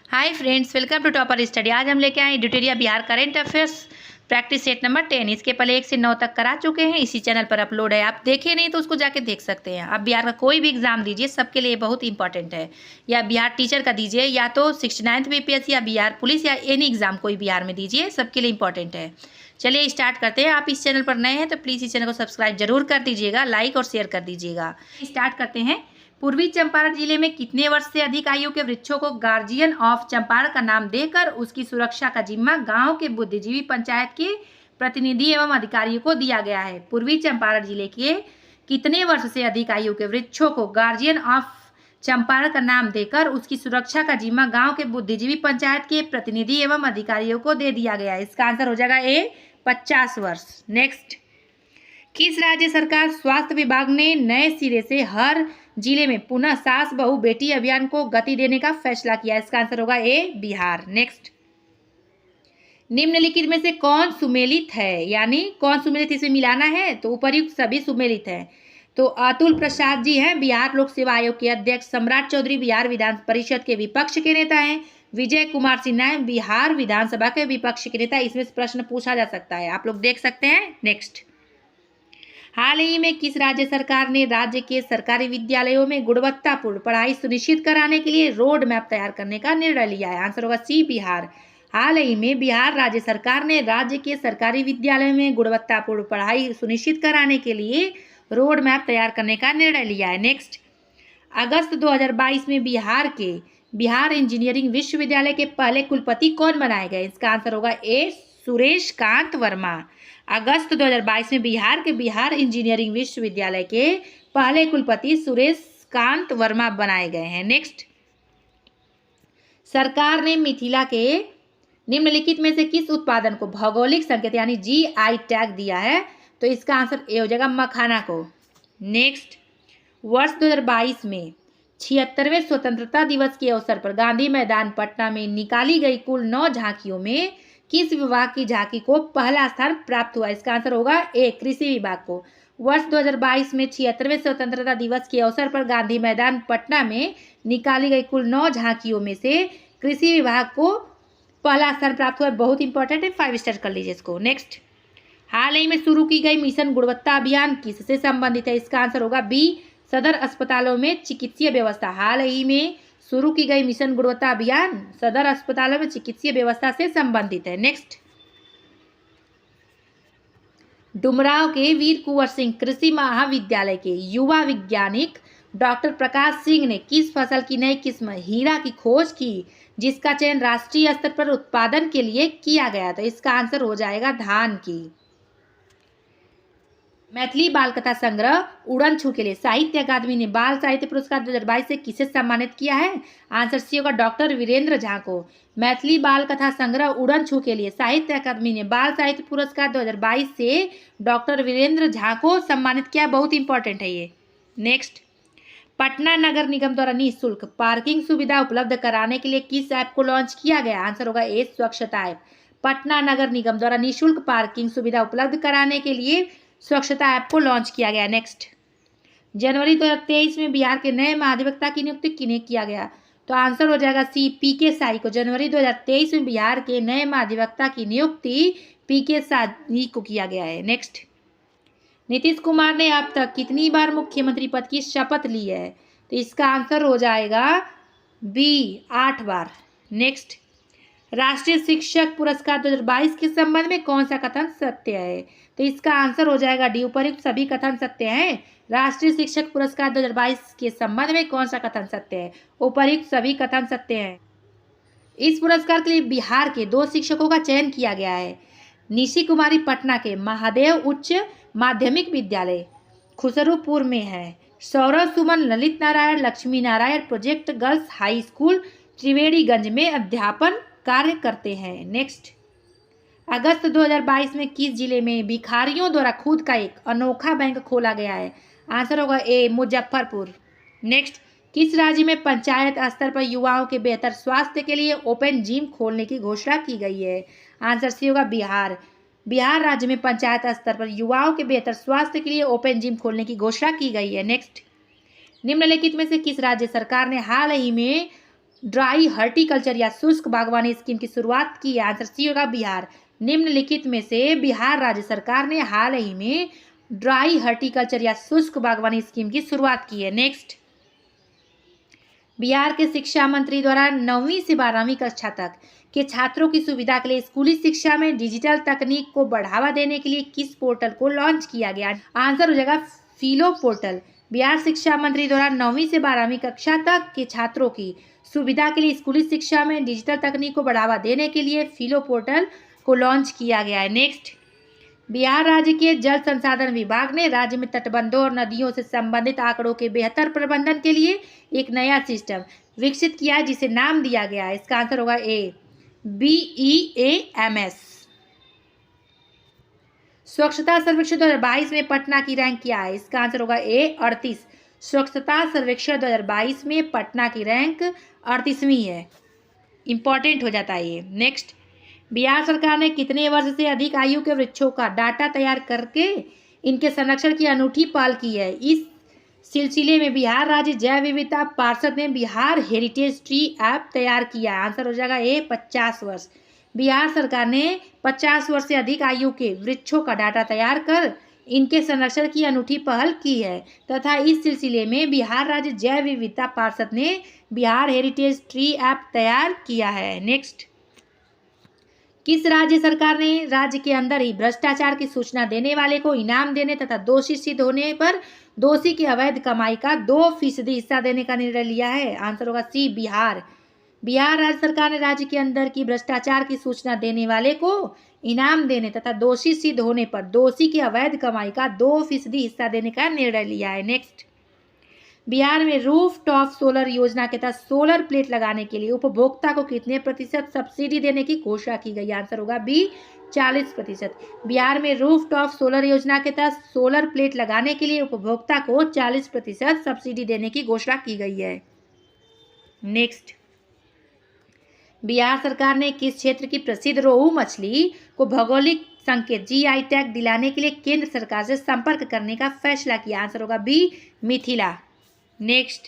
Hi friends, welcome to topper study. आज हम लेके आए editorial Bihar current affairs practice set number 10। इसके पहले 1 से 9 तक करा चुके हैं, इसी चैनल पर अपलोड है। आप देखे नहीं तो उसको जाके देख सकते हैं। आप बिहार का कोई भी एग्जाम दीजिए, सबके लिए बहुत इंपॉर्टेंट है। या बिहार टीचर का दीजिए, या तो 69th बीपीएससी या बिहार पुलिस या एनी एग्जाम कोई बिहार में दीजिए, सबके लिए इंपॉर्टेंट है। चलिए स्टार्ट करते हैं। आप इस चैनल पर नए हैं तो प्लीज़ इस चैनल को सब्सक्राइब जरूर कर दीजिएगा, लाइक और शेयर कर दीजिएगा। स्टार्ट करते हैं। पूर्वी चंपारण जिले में कितने वर्ष से अधिक आयु के वृक्षों को गार्जियन ऑफ चंपारण का नाम देकर उसकी सुरक्षा का जिम्मा गांव के बुद्धिजीवी पंचायत के प्रतिनिधि एवं अधिकारियों को दिया गया है? पूर्वी चंपारण जिले के कितने वर्ष से अधिक आयु के वृक्षों को गार्जियन ऑफ चंपारण का नाम देकर उसकी सुरक्षा का जिम्मा गांव के बुद्धिजीवी पंचायत के प्रतिनिधि एवं अधिकारियों को दे दिया गया है? इसका आंसर हो जाएगा ए 50 वर्ष। नेक्स्ट, किस राज्य सरकार स्वास्थ्य विभाग ने नए सिरे से हर जिले में पुनः सास बहू बेटी अभियान को गति देने का फैसला किया? इसका आंसर होगा ए बिहार। नेक्स्ट, निम्नलिखित में से कौन सुमेलित है, यानी कौन सुमेलित इसे मिलाना है? तो उपर्युक्त सभी सुमेलित हैं। तो अतुल प्रसाद जी हैं बिहार लोक सेवा आयोग के अध्यक्ष, सम्राट चौधरी बिहार विधान परिषद के विपक्ष के नेता हैं, विजय कुमार सिन्हा बिहार विधानसभा के विपक्ष के नेता। इसमें से प्रश्न पूछा जा सकता है, आप लोग देख सकते हैं। नेक्स्ट, हाल ही में किस राज्य सरकार ने राज्य के सरकारी विद्यालयों में गुणवत्तापूर्ण पढ़ाई सुनिश्चित कराने के लिए रोड मैप तैयार करने का निर्णय लिया है? आंसर होगा सी बिहार। हाल ही में बिहार राज्य सरकार ने राज्य के सरकारी विद्यालयों में गुणवत्तापूर्ण पढ़ाई सुनिश्चित कराने के लिए रोड मैप तैयार करने का निर्णय लिया है। नेक्स्ट, अगस्त 2022 में बिहार इंजीनियरिंग विश्वविद्यालय के पहले कुलपति कौन बनाए गए? इसका आंसर होगा ए सुरेश कांत वर्मा। अगस्त 2022 में बिहार इंजीनियरिंग विश्वविद्यालय के पहले कुलपति सुरेश कांत वर्मा बनाए गए हैं। नेक्स्ट, सरकार ने मिथिला के निम्नलिखित में से किस उत्पादन को भौगोलिक संकेत यानी जीआई टैग दिया है? तो इसका आंसर ए हो जाएगा मखाना को। नेक्स्ट, वर्ष 2022 में 76वें स्वतंत्रता दिवस के अवसर पर गांधी मैदान पटना में निकाली गई कुल 9 झांकियों में किस विभाग की झांकी को पहला स्थान प्राप्त हुआ? इसका आंसर होगा ए कृषि विभाग को। वर्ष 2022 में 76वें स्वतंत्रता दिवस के अवसर पर गांधी मैदान पटना में निकाली गई कुल 9 झांकियों में से कृषि विभाग को पहला स्थान प्राप्त हुआ। बहुत इंपॉर्टेंट है, 5 स्टार कर लीजिए इसको। नेक्स्ट, हाल ही में शुरू की गई मिशन गुणवत्ता अभियान किससे संबंधित है? इसका आंसर होगा बी सदर अस्पतालों में चिकित्सीय व्यवस्था। हाल ही में शुरू की गई मिशन गुणवत्ता अभियान सदर अस्पतालों में चिकित्सीय व्यवस्था से संबंधित है। नेक्स्ट, डुमरांव के वीर कुंवर सिंह कृषि महाविद्यालय के युवा वैज्ञानिक डॉक्टर प्रकाश सिंह ने किस फसल की नई किस्म हीरा की खोज की, जिसका चयन राष्ट्रीय स्तर पर उत्पादन के लिए किया गया? तो इसका आंसर हो जाएगा धान की। मैथिली बाल कथा संग्रह उड़न छू के लिए साहित्य अकादमी ने बाल साहित्य पुरस्कार 2022 से किसे सम्मानित किया है? आंसर सी होगा डॉक्टर वीरेंद्र झा को। मैथिली बाल कथा संग्रह उड़न छू के लिए साहित्य अकादमी ने बाल साहित्य पुरस्कार 2022 से डॉक्टर वीरेंद्र झा को सम्मानित किया। बहुत इंपॉर्टेंट है ये। नेक्स्ट, पटना नगर निगम द्वारा निःशुल्क पार्किंग सुविधा उपलब्ध कराने के लिए किस ऐप को लॉन्च किया गया? आंसर होगा ए स्वच्छता ऐप। पटना नगर निगम द्वारा निःशुल्क पार्किंग सुविधा उपलब्ध कराने के लिए स्वच्छता ऐप को लॉन्च किया गया। नेक्स्ट, जनवरी 2023 में बिहार के नए महाधिवक्ता की नियुक्ति किन्हें किया गया? तो आंसर हो जाएगा सी पीके साई को। जनवरी 2023 में बिहार के नए महाधिवक्ता की नियुक्ति पीके साई को किया गया है। नेक्स्ट, नीतीश कुमार ने अब तक कितनी बार मुख्यमंत्री पद की शपथ ली है? तो इसका आंसर हो जाएगा बी 8 बार। नेक्स्ट, राष्ट्रीय शिक्षक पुरस्कार 2022 के संबंध में कौन सा कथन सत्य है? तो इसका आंसर हो जाएगा डी उपर्युक्त सभी कथन सत्य हैं। राष्ट्रीय शिक्षक पुरस्कार 2022 के संबंध में कौन सा कथन सत्य है? उपर्युक्त सभी कथन सत्य हैं। इस पुरस्कार के लिए बिहार के 2 शिक्षकों का चयन किया गया है। निशी कुमारी पटना के महादेव उच्च माध्यमिक विद्यालय खुसरूपुर में है। Saurabh Suman Lalit Narayan Lakshmi Narayan project girls high school Triveniganj में अध्यापन कार्य करते हैं। नेक्स्ट, अगस्त 2022 में किस जिले में भिखारियों द्वारा खुद का एक अनोखा बैंक खोला गया है? आंसर होगा ए मुजफ्फरपुर। नेक्स्ट, किस राज्य में पंचायत स्तर पर युवाओं के बेहतर स्वास्थ्य के लिए ओपन जिम खोलने की घोषणा की गई है? आंसर सी होगा बिहार। बिहार राज्य में पंचायत स्तर पर युवाओं के बेहतर स्वास्थ्य के लिए ओपन जिम खोलने की घोषणा की गई है। नेक्स्ट, निम्नलिखित में से किस राज्य सरकार ने हाल ही में ड्राई हॉर्टिकल्चर या शुष्क बागवानी स्कीम की शुरुआत की है? आंसर सी होगा बिहार। निम्नलिखित में से बिहार राज्य सरकार ने हाल ही में ड्राई हॉर्टिकल्चर या शुष्क बागवानी स्कीम की शुरुआत की है? नेक्स्ट, बिहार के शिक्षा मंत्री द्वारा 9वीं से 12वीं कक्षा तक के छात्रों की सुविधा के लिए स्कूली शिक्षा में डिजिटल तकनीक को बढ़ावा देने के लिए किस पोर्टल को लॉन्च किया गया? आंसर हो जाएगा फिलो पोर्टल। बिहार शिक्षा मंत्री द्वारा 9वीं से 12वीं कक्षा तक के छात्रों की सुविधा के लिए स्कूली शिक्षा में डिजिटल तकनीक को बढ़ावा देने के लिए फिलो पोर्टल को लॉन्च किया गया है। नेक्स्ट, बिहार राज्य के जल संसाधन विभाग ने राज्य में तटबंधों और नदियों से संबंधित आंकड़ों के बेहतर प्रबंधन के लिए एक नया सिस्टम विकसित किया है जिसे नाम दिया गया है। इसका आंसर होगा ए, BEAMS। स्वच्छता सर्वेक्षण 2022 में पटना की रैंक क्या है? इसका आंसर होगा ए, 38। स्वच्छता सर्वेक्षण 2022 में पटना की रैंक 38वीं है। इंपॉर्टेंट हो जाता है ये। नेक्स्ट, बिहार सरकार ने कितने वर्ष से अधिक आयु के वृक्षों का डाटा तैयार करके इनके संरक्षण की अनूठी पहल की है? इस सिलसिले में बिहार राज्य जैव विविधता पार्षद ने बिहार हेरिटेज ट्री ऐप तैयार किया है। आंसर हो जाएगा ए, 50 वर्ष। बिहार सरकार ने 50 वर्ष से अधिक आयु के वृक्षों का डाटा तैयार कर इनके संरक्षण की अनूठी पहल की है तथा इस सिलसिले में बिहार राज्य जैव विविधता पार्षद ने बिहार हेरिटेज ट्री ऐप तैयार किया है। नेक्स्ट, किस राज्य सरकार ने राज्य के अंदर ही भ्रष्टाचार की सूचना देने वाले को इनाम देने तथा दोषी सिद्ध होने पर दोषी की अवैध कमाई का 2% हिस्सा देने का निर्णय लिया है? आंसर होगा सी, बिहार। बिहार राज्य सरकार ने राज्य के अंदर की भ्रष्टाचार की सूचना देने वाले को इनाम देने तथा दोषी सिद्ध होने पर दोषी की अवैध कमाई का 2% हिस्सा देने का निर्णय लिया है। नेक्स्ट, बिहार में रूफ टॉप सोलर योजना के तहत सोलर प्लेट लगाने के लिए उपभोक्ता को कितने प्रतिशत सब्सिडी देने की घोषणा की गई? आंसर होगा बी, 40%। बिहार में रूफ टॉप सोलर योजना के तहत सोलर प्लेट लगाने के लिए उपभोक्ता को 40% सब्सिडी देने की घोषणा की गई है। नेक्स्ट, बिहार सरकार ने किस क्षेत्र की प्रसिद्ध रोहू मछली को भौगोलिक संकेत GI टैग दिलाने के लिए केंद्र सरकार से संपर्क करने का फैसला किया? आंसर होगा बी, मिथिला। नेक्स्ट,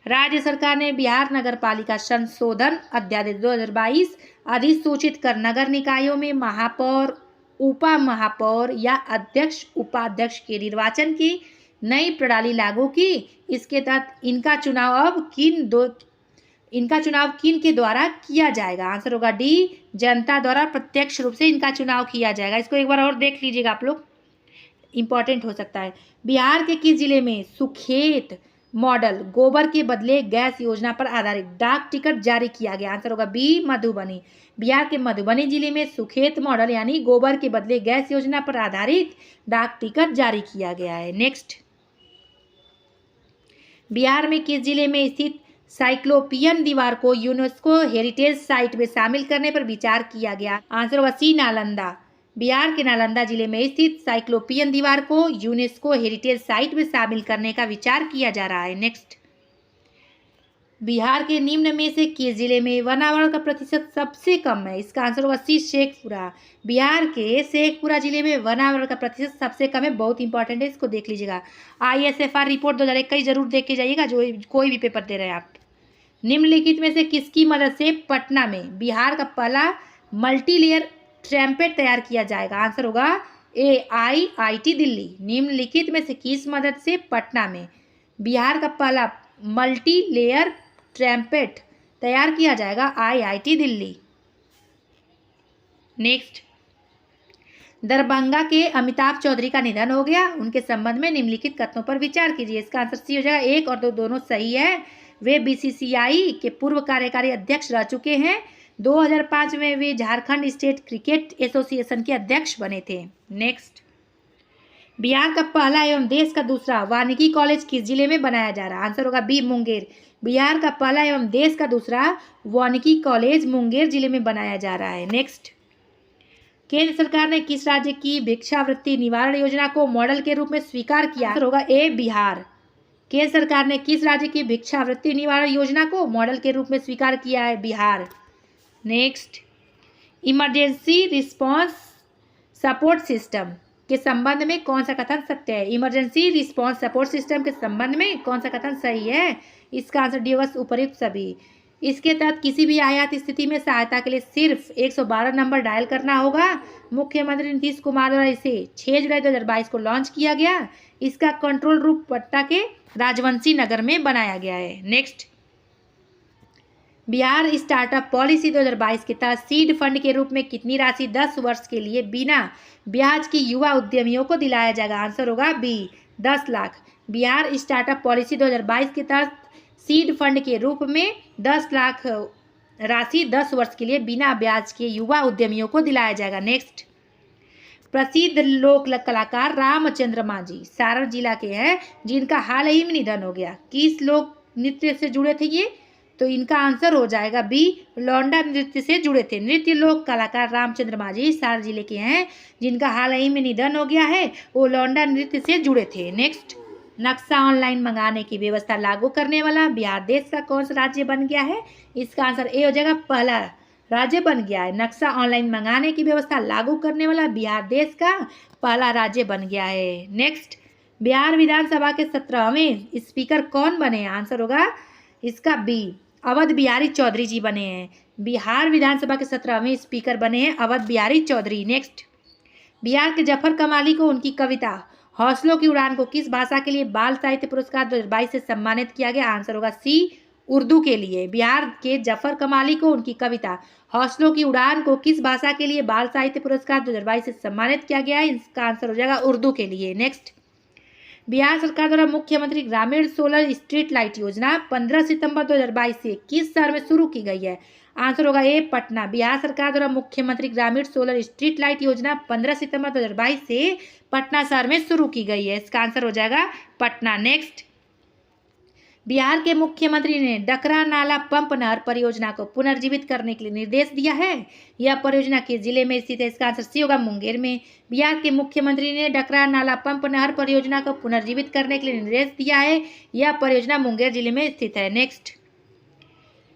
राज्य सरकार ने बिहार नगर पालिका संशोधन अध्यादेश 2022 अधिसूचित कर नगर निकायों में महापौर, उपा महापौर या अध्यक्ष उपाध्यक्ष के निर्वाचन की नई प्रणाली लागू की। इसके तहत इनका चुनाव किन के द्वारा किया जाएगा? आंसर होगा डी, जनता द्वारा प्रत्यक्ष रूप से इनका चुनाव किया जाएगा। इसको एक बार और देख लीजिएगा आप लोग, इंपॉर्टेंट हो सकता है। बिहार के किस जिले में सुखेत मॉडल गोबर के बदले गैस योजना पर आधारित डाक टिकट जारी किया गया? आंसर होगा बी, मधुबनी। बिहार के मधुबनी जिले में सुखेत मॉडल यानी गोबर के बदले गैस योजना पर आधारित डाक टिकट जारी किया गया है। नेक्स्ट, बिहार में किस जिले में स्थित साइक्लोपियन दीवार को यूनेस्को हेरिटेज साइट में शामिल करने पर विचार किया गया? आंसर होगा सी, नालंदा। बिहार के नालंदा जिले में स्थित साइक्लोपियन दीवार को यूनेस्को हेरिटेज साइट में शामिल करने का विचार किया जा रहा है। नेक्स्ट, बिहार के निम्न में से किस जिले में वनावरण का प्रतिशत सबसे कम है? इसका आंसर होगा सी, शेखपुरा। बिहार के शेखपुरा जिले में वनावरण का प्रतिशत सबसे कम है। बहुत इंपॉर्टेंट है, इसको देख लीजिएगा। ISFR रिपोर्ट 2021 जरूर देख के जाइएगा, जो कोई भी पेपर दे रहे हैं आप। निम्नलिखित में से किसकी मदद से पटना में बिहार का पहला मल्टीलेयर ट्रैम्पेट तैयार किया जाएगा? आंसर होगा ए, IIT दिल्ली। निम्नलिखित में से किस मदद से पटना में बिहार का पहला मल्टीलेयर ट्रैम्पेट तैयार किया जाएगा? IIT दिल्ली। नेक्स्ट, दरभंगा के अमिताभ चौधरी का निधन हो गया, उनके संबंध में निम्नलिखित कथनों पर विचार कीजिए। इसका आंसर सी हो जाएगा, 1 और 2 दोनों सही है। वे BCCI के पूर्व कार्यकारी अध्यक्ष रह चुके हैं। 2005 में वे झारखंड स्टेट क्रिकेट एसोसिएशन के अध्यक्ष बने थे। नेक्स्ट, बिहार का पहला एवं देश का दूसरा वानिकी कॉलेज किस जिले में बनाया जा रहा है? आंसर होगा बी, मुंगेर। बिहार का पहला एवं देश का दूसरा वानिकी कॉलेज मुंगेर जिले में बनाया जा रहा है। नेक्स्ट, केंद्र सरकार ने किस राज्य की भिक्षावृत्ति निवारण योजना को मॉडल के रूप में स्वीकार किया? आंसर होगा ए, बिहार। केंद्र सरकार ने किस राज्य की भिक्षावृत्ति निवारण योजना को मॉडल के रूप में स्वीकार किया है? Bihar. Next, emergency response support system के संबंध में कौन सा कथन सत्य है? इमरजेंसी रिस्पांस सपोर्ट सिस्टम के संबंध में कौन सा कथन सही है? इसका आंसर डी होगा, उपयुक्त सभी। इसके तहत किसी भी आयात स्थिति में सहायता के लिए सिर्फ 112 नंबर डायल करना होगा। मुख्यमंत्री नीतीश कुमार द्वारा इसे 6 जुलाई 2022 को लॉन्च किया गया। इसका कंट्रोल रूम पटना के राजवंशी नगर में बनाया गया है। नेक्स्ट, बिहार स्टार्टअप पॉलिसी 2022 के तहत सीड फंड के रूप में कितनी राशि 10 वर्ष के लिए बिना ब्याज की युवा उद्यमियों को दिलाया जाएगा? आंसर होगा B, 10 lakh. Bihar startup policy 2022 के तहत सीड फंड के रूप में 10 लाख राशि 10 वर्ष के लिए बिना ब्याज के युवा उद्यमियों को दिलाया जाएगा। नेक्स्ट, प्रसिद्ध लोक कलाकार रामचंद्र मांझी सारण जिला के हैं, जिनका हाल ही में निधन हो गया। किस लोक नृत्य से जुड़े थे ये? तो इनका आंसर हो जाएगा बी, लौंडा नृत्य से जुड़े थे। नृत्य लोक कलाकार रामचंद्र मांझी सारण जिले के हैं, जिनका हाल ही में निधन हो गया है। वो लौंडा नृत्य से जुड़े थे। नेक्स्ट, नक्शा ऑनलाइन मंगाने की व्यवस्था लागू करने वाला बिहार देश का कौन सा राज्य बन गया है? इसका आंसर ए हो जाएगा, पहला राज्य बन गया है। नक्शा ऑनलाइन मंगाने की व्यवस्था लागू करने वाला बिहार देश का पहला राज्य बन गया है। नेक्स्ट, बिहार विधानसभा के 17वें स्पीकर कौन बने? आंसर होगा इसका बी, अवध बिहारी चौधरी जी बने हैं। बिहार विधानसभा के 17वें स्पीकर बने हैं अवध बिहारी चौधरी। नेक्स्ट, बिहार के जफर कमाली को उनकी कविता हौसलों की उड़ान को किस भाषा के लिए बाल साहित्य पुरस्कार 2022 से सम्मानित किया गया? आंसर होगा सी, उर्दू के लिए। बिहार के जफर कमाली को उनकी कविता हौसलों की उड़ान को किस भाषा के लिए बाल साहित्य पुरस्कार 2022 से सम्मानित किया गया है? इसका आंसर हो जाएगा उर्दू के लिए। नेक्स्ट, बिहार सरकार द्वारा मुख्यमंत्री ग्रामीण सोलर स्ट्रीट लाइट योजना 15 सितंबर 2022 से किस शहर में शुरू की गई है? आंसर होगा ए, पटना। बिहार सरकार द्वारा मुख्यमंत्री ग्रामीण सोलर स्ट्रीट लाइट योजना 15 सितंबर 2022 से पटना शहर में शुरू की गई है। इसका आंसर हो जाएगा पटना। नेक्स्ट, बिहार के मुख्यमंत्री ने डकरा नाला पंप नहर परियोजना को पुनर्जीवित करने के लिए निर्देश दिया है। यह परियोजना किस जिले में स्थित है? इसका आंसर सी होगा, मुंगेर में। बिहार के मुख्यमंत्री ने डकरा नाला पंप नहर परियोजना को पुनर्जीवित करने के लिए निर्देश दिया है। यह परियोजना मुंगेर जिले में स्थित है। नेक्स्ट,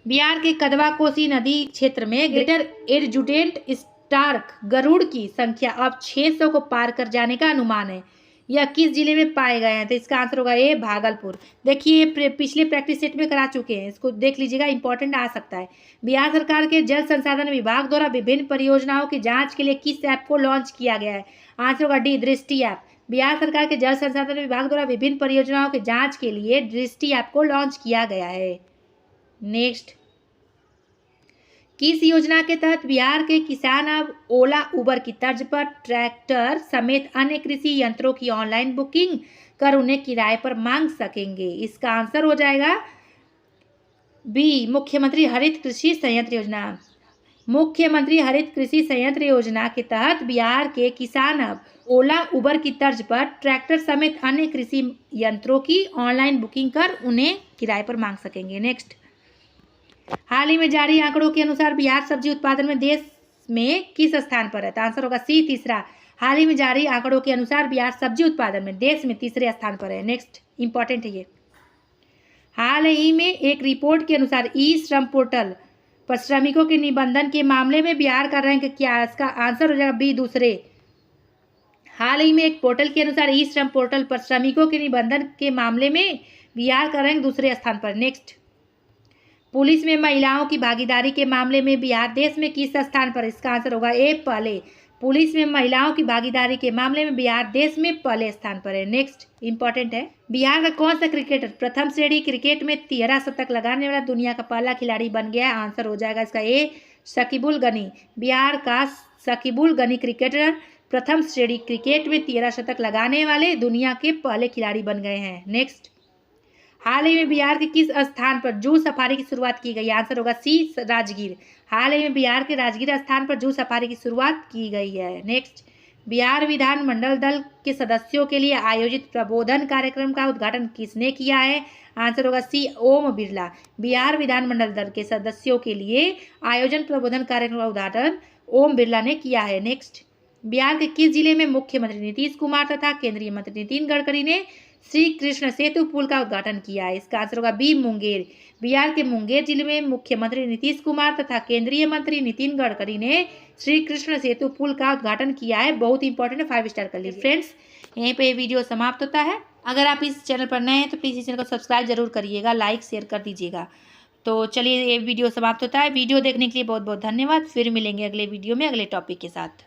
बिहार के कदवा कोसी नदी क्षेत्र में ग्रेटर एडजुटेंट स्टार्क गरुड़ की संख्या अब 600 को पार कर जाने का अनुमान है। यह किस जिले में पाए गए हैं? तो इसका आंसर होगा ए, भागलपुर। देखिए पिछले प्रैक्टिस सेट में करा चुके हैं, इसको देख लीजिएगा, इंपॉर्टेंट आ सकता है। बिहार सरकार के जल संसाधन विभाग द्वारा विभिन्न परियोजनाओं की जांच के लिए किस ऐप को लॉन्च किया गया है? आंसर होगा डी, दृष्टि ऐप। बिहार सरकार के जल संसाधन विभाग द्वारा विभिन्न परियोजनाओं की जांच के लिए दृष्टि ऐप को लॉन्च किया गया है। नेक्स्ट, किस योजना के तहत बिहार के किसान अब ओला उबर की तर्ज पर ट्रैक्टर समेत अन्य कृषि यंत्रों की ऑनलाइन बुकिंग कर उन्हें किराए पर मांग सकेंगे? इसका आंसर हो जाएगा बी, मुख्यमंत्री हरित कृषि संयंत्र योजना। मुख्यमंत्री हरित कृषि संयंत्र योजना के तहत बिहार के किसान अब ओला उबर की तर्ज पर ट्रैक्टर समेत अन्य कृषि यंत्रों की ऑनलाइन बुकिंग कर उन्हें किराए पर मांग सकेंगे। नेक्स्ट, हाल ही में जारी आंकड़ों के अनुसार बिहार सब्जी उत्पादन में देश में किस स्थान पर है? तो आंसर होगा सी, तीसरा। हाल ही में जारी आंकड़ों के अनुसार बिहार सब्जी उत्पादन में देश में तीसरे स्थान पर है। नेक्स्ट, इंपॉर्टेंट है ये। हाल ही में एक रिपोर्ट के अनुसार ई श्रम पोर्टल पर श्रमिकों के निबंधन के मामले में बिहार का रैंक क्या है? इसका आंसर हो जाएगा बी, दूसरे। हाल ही में एक पोर्टल के अनुसार ई श्रम पोर्टल पर श्रमिकों के निबंधन के मामले में बिहार का रैंक दूसरे स्थान पर। नेक्स्ट, पुलिस में महिलाओं की भागीदारी के मामले में बिहार देश में किस स्थान पर? इसका आंसर होगा ए, पहले। पुलिस में महिलाओं की भागीदारी के मामले में बिहार देश में पहले स्थान पर है। नेक्स्ट, इंपॉर्टेंट है, बिहार का कौन सा क्रिकेटर प्रथम श्रेणी क्रिकेट में 13 शतक लगाने वाला दुनिया का पहला खिलाड़ी बन गया है? आंसर हो जाएगा इसका ए, शकीबुल गनी। बिहार का शकीबुल गनी क्रिकेटर प्रथम श्रेणी क्रिकेट में 13 शतक लगाने वाले दुनिया के पहले खिलाड़ी बन गए हैं। नेक्स्ट, हाल ही में बिहार के किस स्थान पर जू सफारी की शुरुआत की गई? आंसर होगा सी, राजगीर। हाल ही में बिहार के राजगीर स्थान पर जू सफारी की शुरुआत की गई है। नेक्स्ट, बिहार विधानमंडल दल के सदस्यों के लिए आयोजित प्रबोधन कार्यक्रम का उद्घाटन किसने किया है? आंसर होगा सी, ओम बिरला। बिहार विधानमंडल दल के सदस्यों के लिए आयोजन प्रबोधन कार्यक्रम का उद्घाटन ओम बिरला ने किया है। नेक्स्ट, बिहार के किस जिले में मुख्यमंत्री नीतीश कुमार तथा केंद्रीय मंत्री नितिन गडकरी ने श्री कृष्ण सेतु पुल का उद्घाटन किया है? इसका आंसर होगा बी, मुंगेर। बिहार के मुंगेर जिले में मुख्यमंत्री नीतीश कुमार तथा केंद्रीय मंत्री नितिन गडकरी ने श्री कृष्ण सेतु पुल का उद्घाटन किया है। बहुत इंपॉर्टेंट है, 5 स्टार कर लीजिए। फ्रेंड्स, यहीं पे वीडियो समाप्त होता है। अगर आप इस चैनल पर नए हैं तो प्लीज़ इस चैनल को सब्सक्राइब जरूर करिएगा, लाइक शेयर कर दीजिएगा। तो चलिए ये वीडियो समाप्त होता है। वीडियो देखने के लिए बहुत बहुत धन्यवाद। फिर मिलेंगे अगले वीडियो में अगले टॉपिक के साथ।